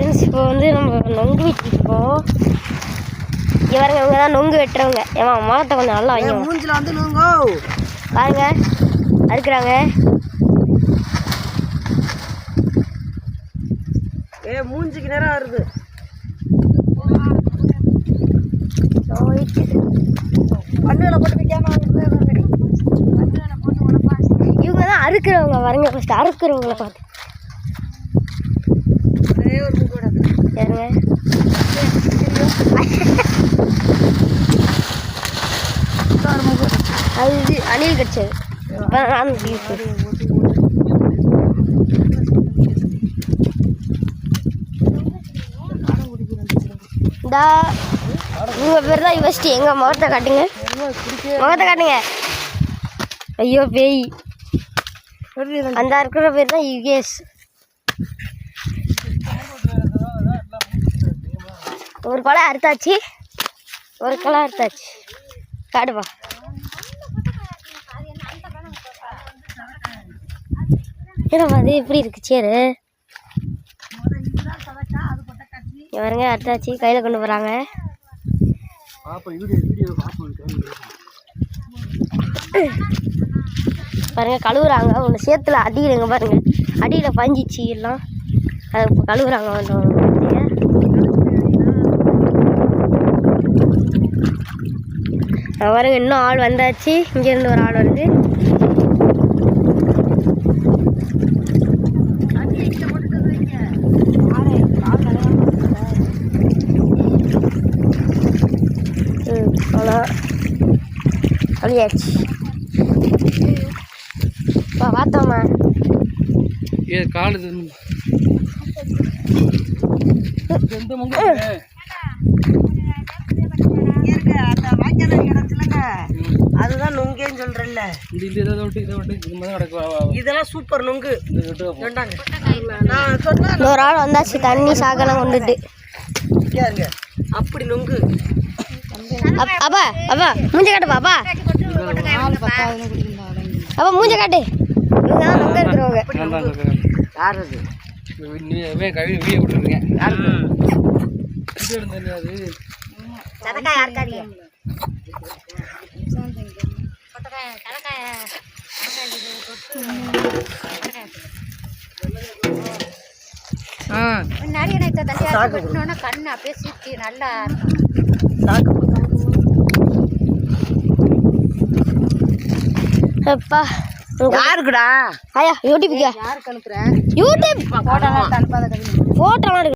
இப்போ வந்து நம்ம நொங்கு வெட்டிருக்கோம். இங்கே பாருங்க, இவங்க தான் நொங்கு வெட்டுறவங்க. ஏமா முகத்தை கொஞ்சம் நல்லா வைங்க. மூஞ்சில் வந்து நொங்கோ பாருங்க அறுக்குறாங்க. மூஞ்சிக்கு நேரம் வருது. பண்ணையில் போட்டு வைக்காம இவங்க தான் அறுக்கிறவங்க. பாருங்க ஃபஸ்ட்டு அறுக்கிறவங்கள பார்த்து சரிங்க. அது இது அணில் கடிச்சது. இந்தா உங்கள் பேர் தான் ஃபஸ்ட்டு. எங்கள் முகத்தை காட்டுங்க, முகத்தை காட்டுங்க. ஐயோ பேய். அந்த இருக்கிற பேர் தான் யுகேஷ். ஒரு கொலை அறுத்தாச்சு, ஒரு கொலை அறுத்தாச்சு. காடுப்பா. ஏன்னா அது எப்படி இருக்கு சேரு. பாருங்க அறுத்தாச்சு, கையில் கொண்டு போகிறாங்க. பாருங்க கழுவுறாங்க. ஒன்று சேத்துல அடியிலங்க பாருங்க, அடியில் பஞ்சிச்சு எல்லாம். அதை இப்போ கழுவுறாங்க. பாருங்க இன்னும் ஆள் வந்தாச்சு. இங்கேருந்து ஒரு ஆள் வருது. அவ்வளோ கழியாச்சு. பார்த்தோம்மா காலு அதுதான் நொங்கேன்னு சொல்றேன்ல. இதெல்லாம் சூப்பர் நொங்கு. ஒரு ஆள் வந்தாச்சு தண்ணி சாக்கெல்லாம் கொண்டுட்டு. அப்படி நொங்கு. அப்பா அப்பா மூஞ்ச காட்டுப்பா. அப்பா அப்பா மூஞ்ச காட்டு. இவங்க தான் நொங்க இருக்கிறவங்க. யார் அது? சதக்காய் யாருக்காரியா? கண்ணு அப்படியே சுத்தி நல்லா அப்பா யாருக்குடா? ஐயா யூடியூப்க்கு. யாருக்கு அனுப்புறேன்? யூடியூப் போட்டோ போட்டோலாம்